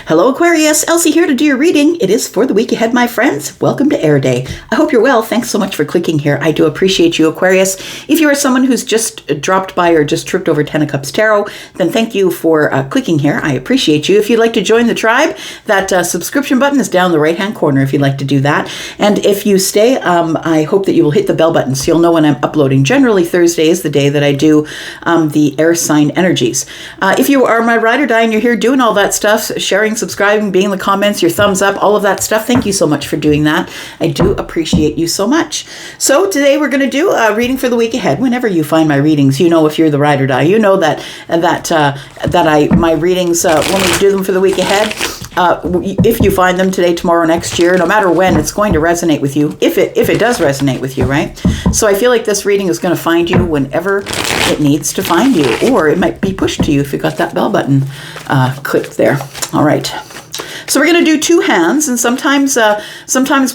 Hello Aquarius, Elsie here to do your reading. It is for the week ahead, my friends. Welcome to Air Day. I hope you're well. Thanks so much for clicking here. I do appreciate you, Aquarius. If you are someone who's just dropped by or just tripped over Ten of Cups Tarot, then thank you for clicking here. I appreciate you. If you'd like to join the tribe, that subscription button is down the right-hand corner if you'd like to do that. And if you stay, I hope that you will hit the bell button so you'll know when I'm uploading. Generally, Thursday is the day that I do the air sign energies. If you are my ride or die and you're here doing all that stuff, sharing, subscribing, being in the comments, your thumbs up, all of that stuff, thank you so much for doing that. I do appreciate you so much. So today we're going to do a reading for the week ahead. Whenever you find my readings, you know if you're the ride or die, you know that my readings, when we do them for the week ahead, if you find them today, tomorrow, next year, no matter when, it's going to resonate with you, if it does resonate with you, right? So I feel like this reading is going to find you whenever it needs to find you, or it might be pushed to you if you got that bell button clicked there. All right. So we're going to do two hands, and sometimes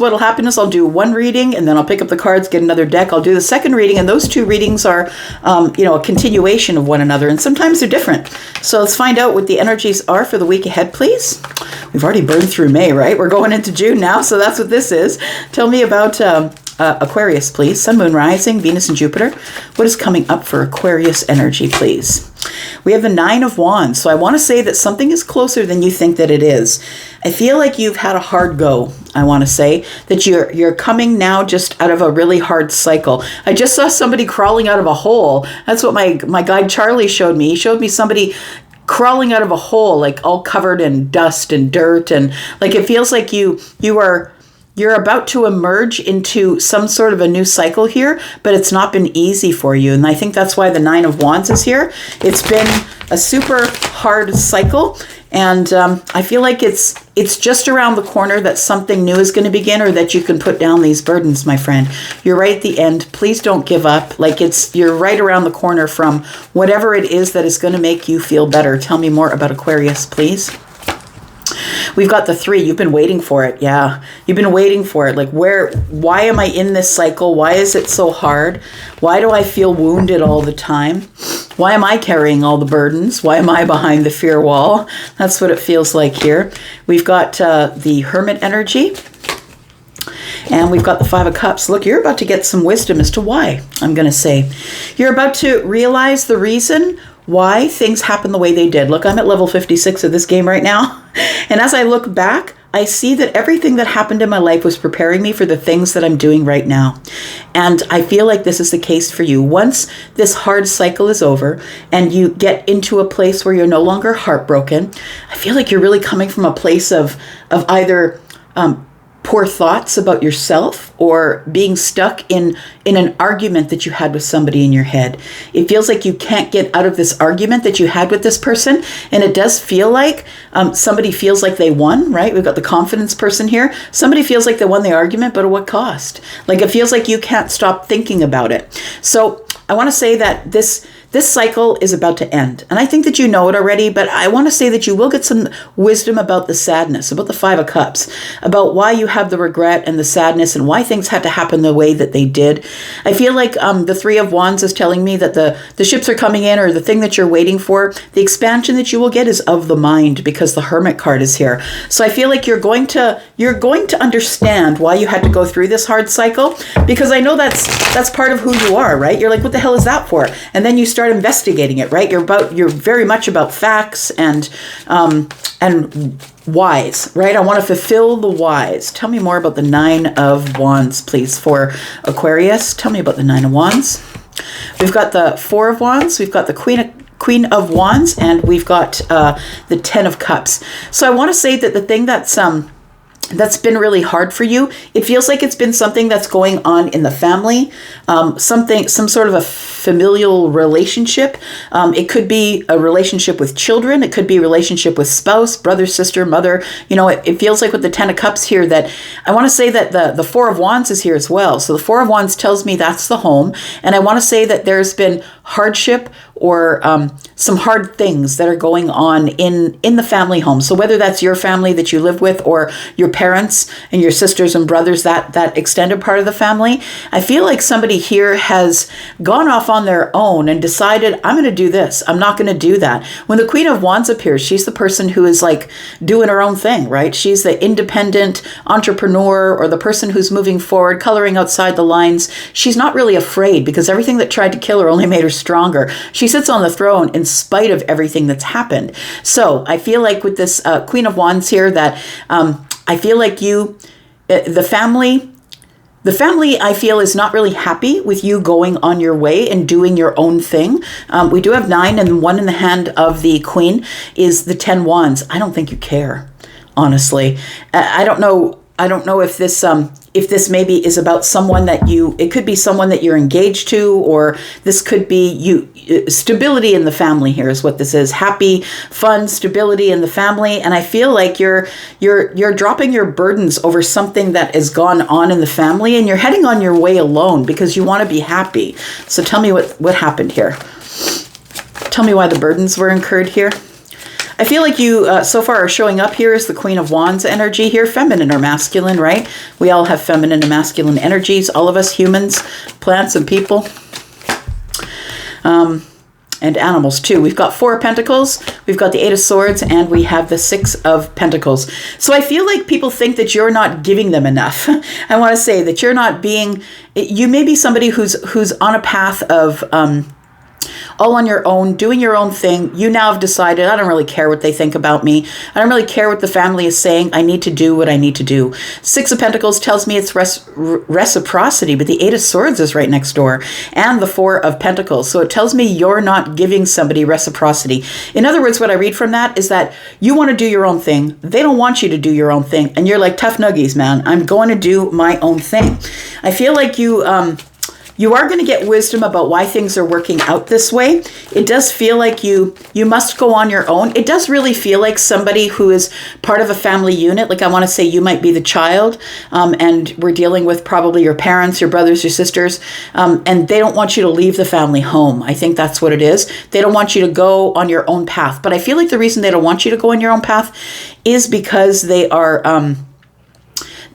what'll happen is I'll do one reading, and then I'll pick up the cards, get another deck. I'll do the second reading, and those two readings are, a continuation of one another, and sometimes they're different. So let's find out what the energies are for the week ahead, please. We've already burned through May, right? We're going into June now, so that's what this is. Tell me about Aquarius, please. Sun, Moon, Rising, Venus, and Jupiter. What is coming up for Aquarius energy, please? We have the Nine of Wands. So I want to say that something is closer than you think that it is. I feel like you've had a hard go. I want to say that you're coming now just out of a really hard cycle. I just saw somebody crawling out of a hole. That's what my guide Charlie showed me. He showed me somebody crawling out of a hole, like all covered in dust and dirt, and like it feels like you're about to emerge into some sort of a new cycle here, but it's not been easy for you. And I think that's why the Nine of Wands is here. It's been a super hard cycle. And I feel like it's just around the corner that something new is going to begin, or that you can put down these burdens, my friend. You're right at the end. Please don't give up. Like you're right around the corner from whatever it is that is going to make you feel better. Tell me more about Aquarius, please. We've got the Three. You've been waiting for it. Yeah, you've been waiting for it. Like why am I in this cycle? Why is it so hard? Why do I feel wounded all the time? Why am I carrying all the burdens? Why am I behind the fear wall? That's what it feels like here. We've got the Hermit energy. And we've got the Five of Cups. Look, you're about to get some wisdom as to why, I'm going to say. You're about to realize the reason why things happen the way they did. Look, I'm at level 56 of this game right now. And as I look back, I see that everything that happened in my life was preparing me for the things that I'm doing right now. And I feel like this is the case for you. Once this hard cycle is over and you get into a place where you're no longer heartbroken, I feel like you're really coming from a place of either poor thoughts about yourself or being stuck in an argument that you had with somebody in your head. It feels like you can't get out of this argument that you had with this person. And it does feel like somebody feels like they won, right? We've got the confidence person here. Somebody feels like they won the argument, but at what cost? Like it feels like you can't stop thinking about it. So I want to say that this cycle is about to end. And I think that you know it already, but I want to say that you will get some wisdom about the sadness, about the Five of Cups, about why you have the regret and the sadness and why things had to happen the way that they did. I feel like the Three of Wands is telling me that the ships are coming in, or the thing that you're waiting for, the expansion that you will get is of the mind, because the Hermit card is here. So I feel like you're going to understand why you had to go through this hard cycle, because I know that's part of who you are, right? You're like, what the hell is that for? And then you start investigating it, right? You're very much about facts and whys, right? I want to fulfill the whys. Tell me more about the Nine of Wands, please, for Aquarius. Tell me about the Nine of Wands. We've got the Four of Wands. We've got the Queen of Wands, and we've got the Ten of Cups. So I want to say that the thing that's been really hard for you, it feels like it's been something that's going on in the family, some sort of a familial relationship. It could be a relationship with children. It could be a relationship with spouse, brother, sister, mother. You know, it feels like with the Ten of Cups here that I want to say that the Four of Wands is here as well. So the Four of Wands tells me that's the home. And I want to say that there's been hardship or some hard things that are going on in the family home. So whether that's your family that you live with or your parents and your sisters and brothers, that extended part of the family, I feel like somebody here has gone off on their own and decided, I'm going to do this. I'm not going to do that. When the Queen of Wands appears, she's the person who is like doing her own thing, right? She's the independent entrepreneur or the person who's moving forward, coloring outside the lines. She's not really afraid because everything that tried to kill her only made her stronger. She sits on the throne in spite of everything that's happened. So I feel like with this Queen of Wands here that I feel like the family, I feel, is not really happy with you going on your way and doing your own thing. We do have 9, and 1 in the hand of the Queen is the 10 Wands. I don't think you care, honestly. I don't know if this maybe is about someone that it could be someone that you're engaged to, or this could be stability in the family here is what this is. Happy, fun, stability in the family. And I feel like you're dropping your burdens over something that has gone on in the family, and you're heading on your way alone because you want to be happy. So tell me what happened here. Tell me why the burdens were incurred here. I feel like you so far are showing up here as the Queen of Wands energy here, feminine or masculine, right? We all have feminine and masculine energies, all of us humans, plants and people, and animals too. We've got 4 of Pentacles, we've got the 8 of Swords, and we have the 6 of Pentacles. So I feel like people think that you're not giving them enough. I want to say that you may be somebody who's on a path of all on your own, doing your own thing. You now have decided, I don't really care what they think about me. I don't really care what the family is saying. I need to do what I need to do. 6 of Pentacles tells me it's reciprocity, but the 8 of Swords is right next door, and the 4 of Pentacles. So it tells me you're not giving somebody reciprocity. In other words, what I read from that is that you want to do your own thing. They don't want you to do your own thing. And you're like, tough nuggies, man. I'm going to do my own thing. I feel like you are going to get wisdom about why things are working out this way. It does feel like you must go on your own. It does really feel like somebody who is part of a family unit. Like I want to say you might be the child, and we're dealing with probably your parents, your brothers, your sisters, and they don't want you to leave the family home. I think that's what it is. They don't want you to go on your own path. But I feel like the reason they don't want you to go on your own path is because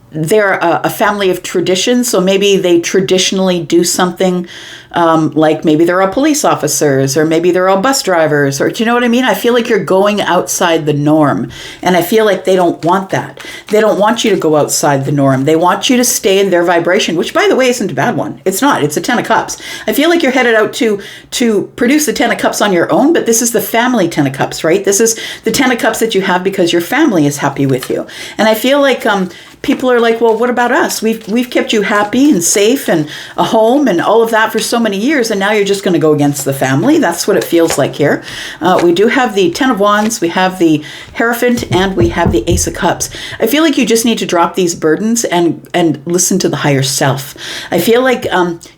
they're a family of tradition. So maybe they traditionally do something like maybe they're all police officers, or maybe they're all bus drivers, or do you know what I mean? I feel like you're going outside the norm, and I feel like they don't want that. They don't want you to go outside the norm. They want you to stay in their vibration, which by the way isn't a bad one. It's not. It's a 10 of Cups. I feel like you're headed out to produce the 10 of Cups on your own, but this is the family 10 of Cups, right? This is the 10 of Cups that you have because your family is happy with you. And I feel like people are like, well, what about us? We've kept you happy and safe and a home and all of that for so many years, and now you're just going to go against the family. That's what it feels like here. We do have the 10 of Wands, we have the Hierophant, and we have the Ace of Cups. I feel like you just need to drop these burdens and listen to the higher self. I feel like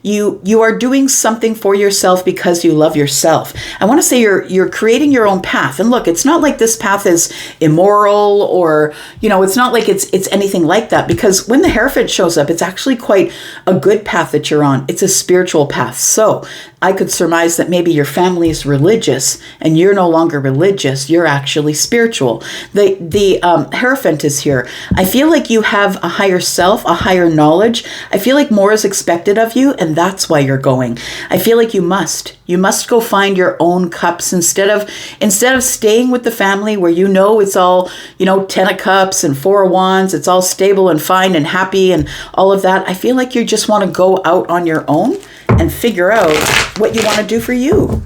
you are doing something for yourself because you love yourself. I want to say you're creating your own path. And look, it's not like this path is immoral, or it's not like it's anything like that, because when the Hierophant shows up, it's actually quite a good path that you're on. It's a spiritual path. So I could surmise that maybe your family is religious and you're no longer religious. You're actually spiritual. The Hierophant is here. I feel like you have a higher self, a higher knowledge. I feel like more is expected of you, and that's why you're going. I feel like you must go find your own cups instead of staying with the family where it's all, 10 of Cups and 4 of Wands. It's all stable and fine and happy and all of that. I feel like you just want to go out on your own and figure out what you want to do for you.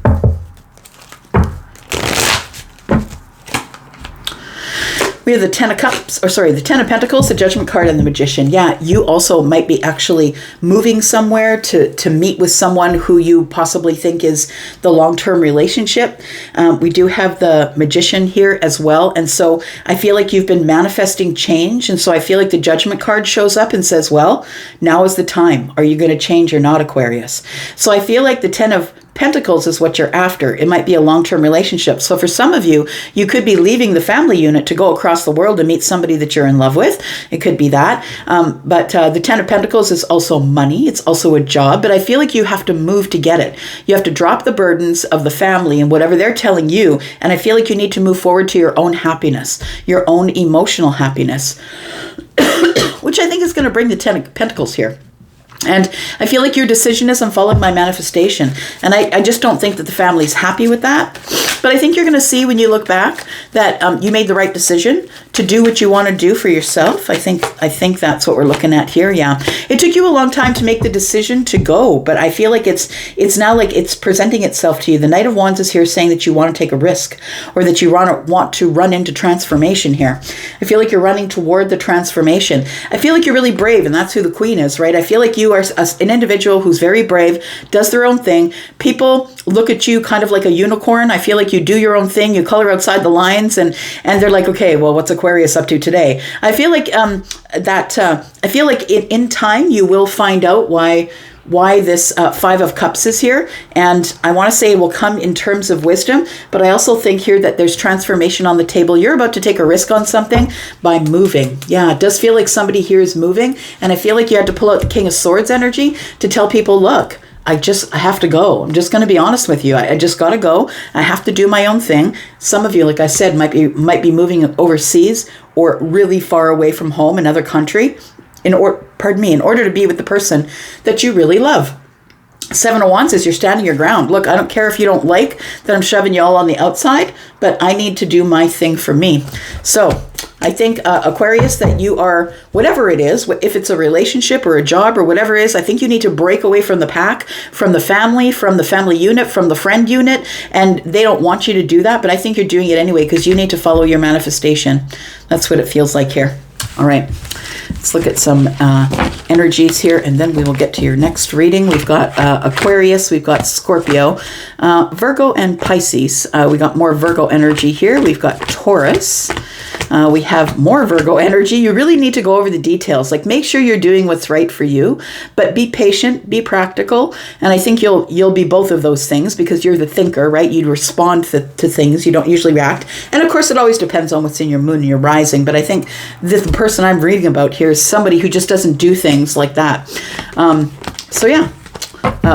We have the 10 of Cups, the 10 of Pentacles, the Judgment card, and the Magician. Yeah, you also might be actually moving somewhere to meet with someone who you possibly think is the long-term relationship. We do have the Magician here as well. And so I feel like you've been manifesting change. And so I feel like the Judgment card shows up and says, well, now is the time. Are you going to change or not, Aquarius? So I feel like the 10 of Pentacles is what you're after. It might be a long-term relationship. So for some of you, you could be leaving the family unit to go across the world to meet somebody that you're in love with. It could be that. But the Ten of Pentacles is also money. It's also a job. But I feel like you have to move to get it. You have to drop the burdens of the family and whatever they're telling you. And I feel like you need to move forward to your own happiness, your own emotional happiness, which I think is going to bring the Ten of Pentacles here. And I feel like your decision is I'm following my manifestation. And I just don't think that the family's happy with that. But I think you're going to see when you look back that you made the right decision to do what you want to do for yourself. I think that's what we're looking at here. Yeah. It took you a long time to make the decision to go, but I feel like it's now like it's presenting itself to you. The Knight of Wands is here saying that you want to take a risk, or that you want to run into transformation here. I feel like you're running toward the transformation. I feel like you're really brave, and that's who the Queen is, right? I feel like you are an individual who's very brave, does their own thing. People look at you kind of like a unicorn. I feel like you do your own thing. You color outside the lines, and they're like, okay, well, what's Aquarius up to today? I feel like in time you will find out why this Five of Cups is here. And I want to say it will come in terms of wisdom, but I also think here that there's transformation on the table. You're about to take a risk on something by moving. Yeah, it does feel like somebody here is moving. And I feel like you had to pull out the King of Swords energy to tell people, look, I have to go. I'm just going to be honest with you. I just got to go. I have to do my own thing. Some of you, like I said, might be moving overseas or really far away from home, another country, in order to be with the person that you really love. Seven of Wands is you're standing your ground. Look, I don't care if you don't like that I'm shoving you all on the outside, but I need to do my thing for me. So I think, Aquarius, that you are, whatever it is, if it's a relationship or a job or whatever it is, I think you need to break away from the pack, from the family unit, from the friend unit, and they don't want you to do that, but I think you're doing it anyway because you need to follow your manifestation. That's what it feels like here. All right. Let's look at some energies here, and then we will get to your next reading. We've got Aquarius, we've got Scorpio, Virgo, and Pisces. We got more Virgo energy here. We've got Taurus. We have more Virgo energy. You really need to go over the details. Like, make sure you're doing what's right for you, but be patient, be practical. And I think you'll be both of those things because you're the thinker, right? You respond to things. You don't usually react. And of course, it always depends on what's in your moon and your rising. But I think the person I'm reading about here is somebody who just doesn't do things like that. So yeah,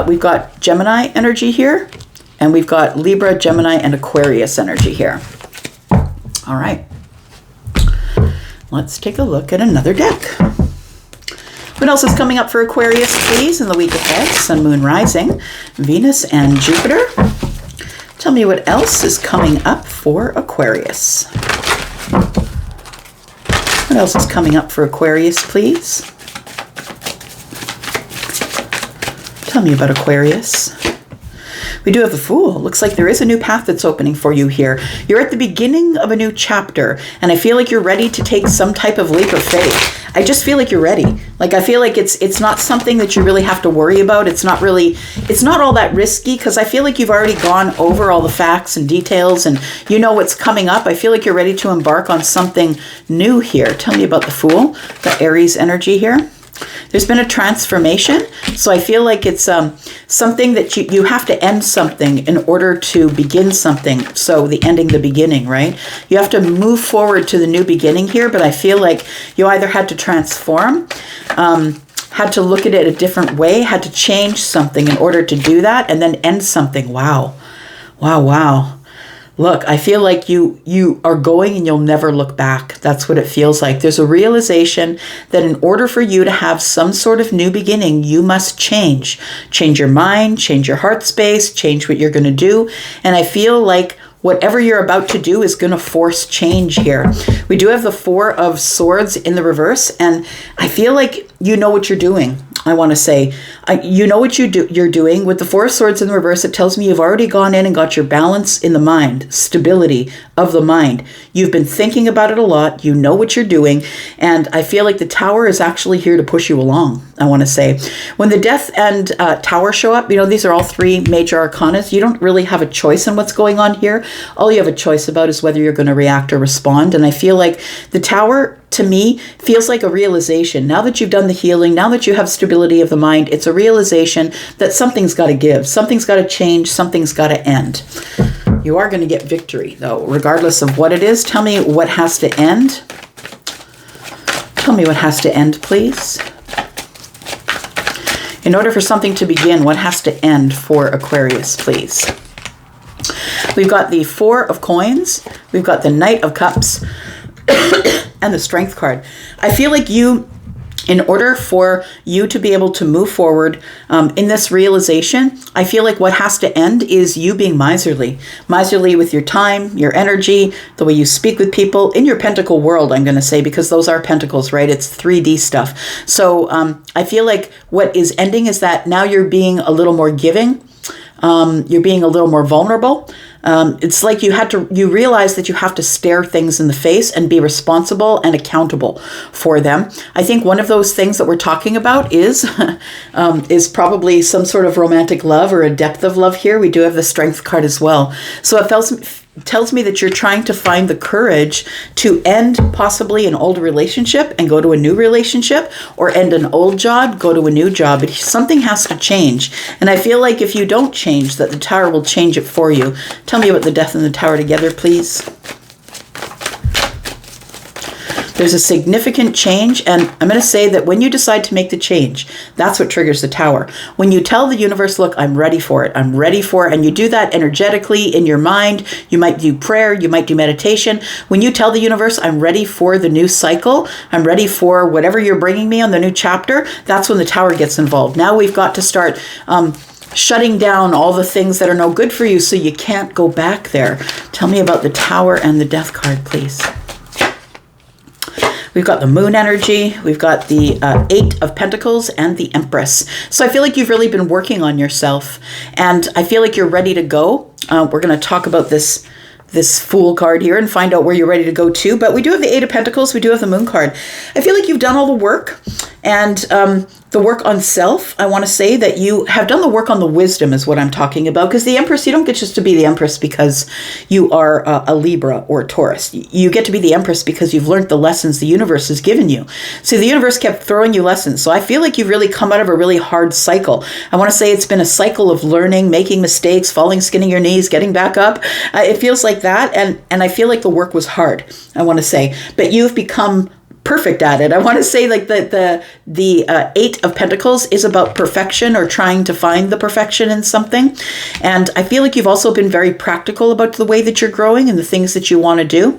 we've got Gemini energy here, and we've got Libra, Gemini, and Aquarius energy here. All right. Let's take a look at another deck. What else is coming up for Aquarius, please, in the week ahead? Sun, Moon, Rising, Venus, and Jupiter. Tell me what else is coming up for Aquarius. What else is coming up for Aquarius, please? Tell me about Aquarius. We do have the Fool. Looks like there is a new path that's opening for you here. You're at the beginning of a new chapter, and I feel like you're ready to take some type of leap of faith. I just feel like you're ready. Like, I feel like it's not something that you really have to worry about. It's not all that risky, because I feel like you've already gone over all the facts and details, and you know what's coming up. I feel like you're ready to embark on something new here. Tell me about the Fool. Got Aries energy here. There's been a transformation, so I feel like it's something that you have to end something in order to begin something. So the ending, the beginning, right? You have to move forward to the new beginning here, but I feel like you either had to transform, had to look at it a different way, had to change something in order to do that, and then end something. Wow. Wow, wow. Look, I feel like you are going and you'll never look back. That's what it feels like. There's a realization that in order for you to have some sort of new beginning, you must change. Change your mind, change your heart space, change what you're going to do. And I feel like whatever you're about to do is going to force change here. We do have the Four of Swords in the reverse, and I feel like you know what you're doing. I want to say, you know what you're doing. With the Four of Swords in the reverse, it tells me you've already gone in and got your balance in the mind, stability of the mind. You've been thinking about it a lot. You know what you're doing. And I feel like the Tower is actually here to push you along, I want to say. When the Death and Tower show up, these are all three major arcana. You don't really have a choice in what's going on here. All you have a choice about is whether you're going to react or respond. And I feel like the Tower to me feels like a realization. Now that you've done the healing, now that you have stability of the mind, it's a realization that something's got to give, something's got to change, something's got to end. You are going to get victory, though, regardless of what it is. Tell me what has to end. Tell me what has to end, please. In order for something to begin, what has to end for Aquarius, please? We've got the Four of Coins. We've got the Knight of Cups and the Strength card. I feel like in order for you to be able to move forward in this realization, I feel like what has to end is you being miserly. Miserly with your time, your energy, the way you speak with people, in your pentacle world, I'm going to say, because those are pentacles, right? It's 3D stuff. So I feel like what is ending is that now you're being a little more giving. You're being a little more vulnerable. It's like you realize that you have to stare things in the face and be responsible and accountable for them. I think one of those things that we're talking about is probably some sort of romantic love or a depth of love here. We do have the Strength card as well. So it tells me that you're trying to find the courage to end possibly an old relationship and go to a new relationship, or end an old job, go to a new job. But something has to change. And I feel like if you don't change, that the Tower will change it for you. Tell me about the Death and the Tower together, please. There's a significant change, and I'm going to say that when you decide to make the change, that's what triggers the Tower. When you tell the universe, look, I'm ready for it, and you do that energetically in your mind, you might do prayer, you might do meditation. When you tell the universe, I'm ready for the new cycle, I'm ready for whatever you're bringing me on the new chapter, that's when the Tower gets involved. Now we've got to start shutting down all the things that are no good for you so you can't go back there. Tell me about the Tower and the Death card, please. We've got the Moon energy, we've got the Eight of Pentacles and the Empress. So I feel like you've really been working on yourself, and I feel like you're ready to go. We're going to talk about this Fool card here and find out where you're ready to go to. But we do have the Eight of Pentacles, we do have the Moon card. I feel like you've done all the work, and the work on self. I want to say that you have done the work on the wisdom is what I'm talking about, because the Empress, you don't get just to be the Empress because you are a Libra or a Taurus. You get to be the Empress because you've learned the lessons the universe has given you. See, the universe kept throwing you lessons. So I feel like you've really come out of a really hard cycle. I want to say it's been a cycle of learning, making mistakes, falling, skinning your knees, getting back up. It feels like that. And I feel like the work was hard, I want to say. But you've become perfect at it. I want to say like the Eight of Pentacles is about perfection, or trying to find the perfection in something. And I feel like you've also been very practical about the way that you're growing and the things that you want to do.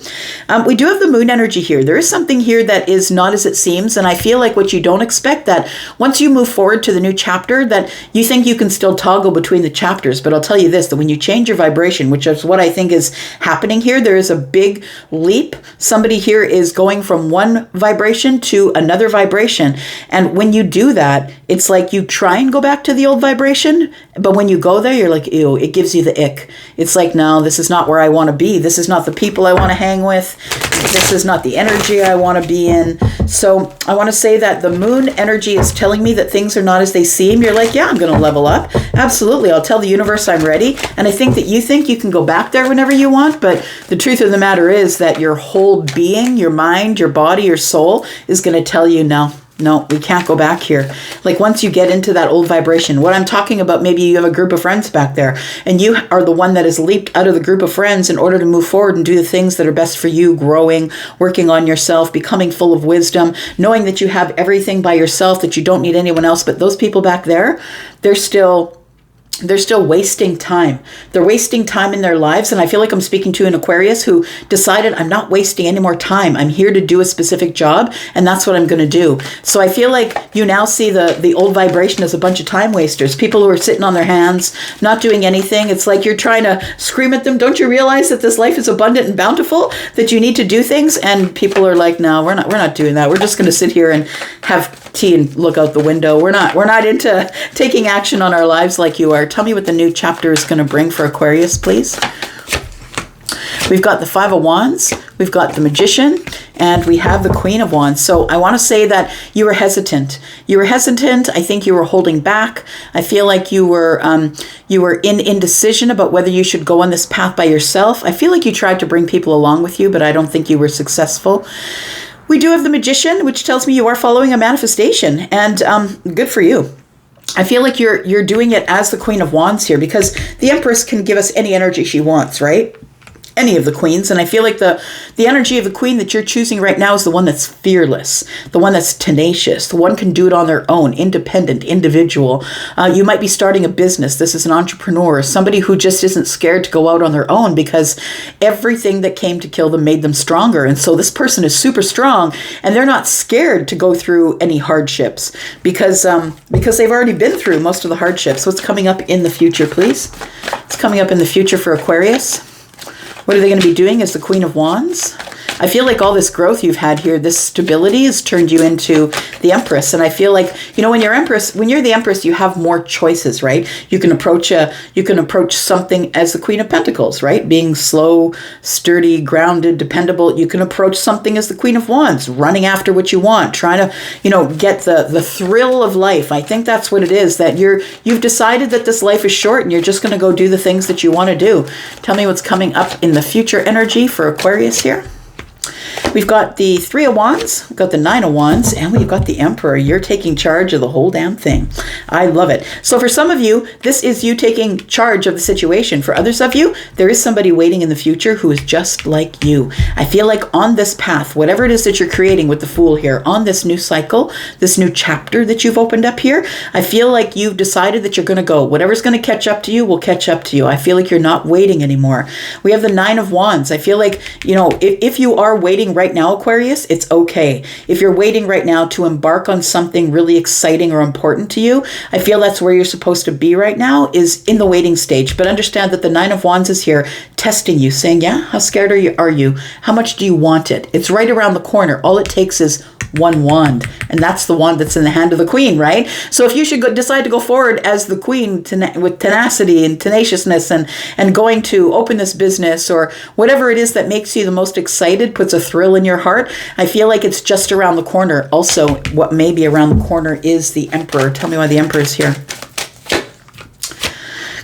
We do have the Moon energy here. There is something here that is not as it seems. And I feel like what you don't expect, that once you move forward to the new chapter, that you think you can still toggle between the chapters. But I'll tell you this, that when you change your vibration, which is what I think is happening here, there is a big leap. Somebody here is going from one vibration to another vibration. And when you do that, it's like you try and go back to the old vibration, but when you go there, you're like, ew, it gives you the ick. It's like, no, this is not where I want to be. This is not the people I want to hang with. This is not the energy I want to be in. So I want to say that the Moon energy is telling me that things are not as they seem. You're like, yeah, I'm going to level up. Absolutely. I'll tell the universe I'm ready. And I think that you think you can go back there whenever you want. But the truth of the matter is that your whole being, your mind, your body, your soul is going to tell you, no, we can't go back here. Like once you get into that old vibration, what I'm talking about, maybe you have a group of friends back there and you are the one that has leaped out of the group of friends in order to move forward and do the things that are best for you, growing, working on yourself, becoming full of wisdom, knowing that you have everything by yourself, that you don't need anyone else. But those people back there, they're still wasting time. They're wasting time in their lives. And I feel like I'm speaking to an Aquarius who decided, I'm not wasting any more time. I'm here to do a specific job, and that's what I'm going to do. So I feel like you now see the old vibration as a bunch of time wasters, people who are sitting on their hands, not doing anything. It's like you're trying to scream at them, don't you realize that this life is abundant and bountiful, that you need to do things? And people are like, no, we're not doing that. We're just going to sit here and have tea and look out the window. We're not into taking action on our lives like you are. Tell me what the new chapter is going to bring for Aquarius, please. We've got the Five of Wands, we've got the Magician, and we have the Queen of Wands. So I want to say that you were hesitant. You were hesitant. I think you were holding back. I feel like you were in indecision about whether you should go on this path by yourself. I feel like you tried to bring people along with you, but I don't think you were successful. We do have the Magician, which tells me you are following a manifestation, and good for you. I feel like you're doing it as the Queen of Wands here, because the Empress can give us any energy she wants, right? Any of the queens. And I feel like the energy of the queen that you're choosing right now is the one that's fearless, the one that's tenacious, the one can do it on their own, independent, individual. You might be starting a business. This is an entrepreneur, somebody who just isn't scared to go out on their own, because everything that came to kill them made them stronger. And so this person is super strong, and they're not scared to go through any hardships, because they've already been through most of the hardships. What's coming up in the future, please? It's coming up in the future for Aquarius. What are they going to be doing as the Queen of Wands? I feel like all this growth you've had here, this stability has turned you into the Empress. And I feel like, when you're the Empress, you have more choices, right? You can approach something as the Queen of Pentacles, right? Being slow, sturdy, grounded, dependable. You can approach something as the Queen of Wands, running after what you want, trying to, get the thrill of life. I think that's what it is, that you've decided that this life is short and you're just going to go do the things that you want to do. Tell me what's coming up in the future energy for Aquarius here. We've got the Three of Wands, we've got the Nine of Wands, and we've got the Emperor. You're taking charge of the whole damn thing. I love it. So for some of you, this is you taking charge of the situation. For others of you, there is somebody waiting in the future who is just like you. I feel like on this path, whatever it is that you're creating with the Fool here, on this new cycle, this new chapter that you've opened up here, I feel like you've decided that you're going to go. Whatever's going to catch up to you will catch up to you. I feel like you're not waiting anymore. We have the Nine of Wands. I feel like, if you are waiting right now, Aquarius, it's okay. If you're waiting right now to embark on something really exciting or important to you, I feel that's where you're supposed to be right now, is in the waiting stage. But understand that the Nine of Wands is here testing you, saying, yeah, how scared are you? How much do you want it? It's right around the corner. All it takes is one wand, and that's the wand that's in the hand of the queen, right? So if you should decide to go forward as the queen with tenacity and tenaciousness and going to open this business or whatever it is that makes you the most excited, puts a thrill in your heart, I feel like it's just around the corner. Also, what may be around the corner is the Emperor. Tell me why the Emperor is here.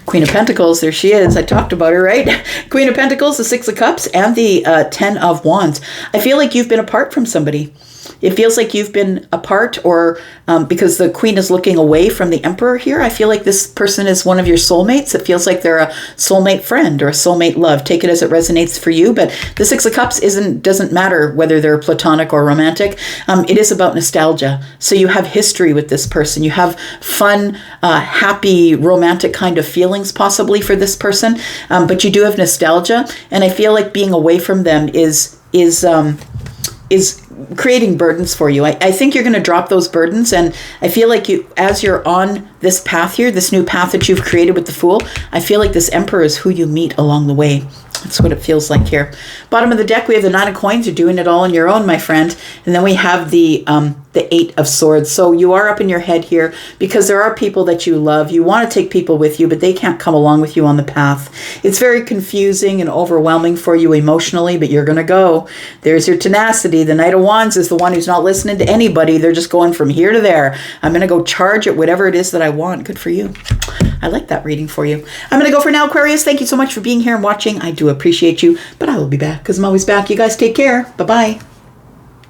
Queen of Pentacles, there she is. I talked about her, right? Queen of Pentacles, the Six of Cups, and the Ten of Wands. I feel like you've been apart from somebody. It feels like you've been apart, or because the Queen is looking away from the Emperor here, I feel like this person is one of your soulmates. It feels like they're a soulmate friend or a soulmate love. Take it as it resonates for you. But the Six of Cups doesn't matter whether they're platonic or romantic. It is about nostalgia. So you have history with this person. You have fun, happy, romantic kind of feelings possibly for this person. But you do have nostalgia. And I feel like being away from them is creating burdens for you. I think you're going to drop those burdens, and I feel like as you're on this path here, this new path that you've created with the Fool, I feel like this Emperor is who you meet along the way. That's what it feels like here. Bottom of the deck, we have the Nine of Coins. You're doing it all on your own, my friend. And then we have the Eight of Swords. So you are up in your head here because there are people that you love. You want to take people with you, but they can't come along with you on the path. It's very confusing and overwhelming for you emotionally, but you're going to go. There's your tenacity. The Knight of Wands is the one who's not listening to anybody. They're just going from here to there. I'm going to go charge at whatever it is that I want. Good for you. I like that reading for you. I'm going to go for now, Aquarius. Thank you so much for being here and watching. I do appreciate you, but I will be back because I'm always back. You guys take care. Bye-bye.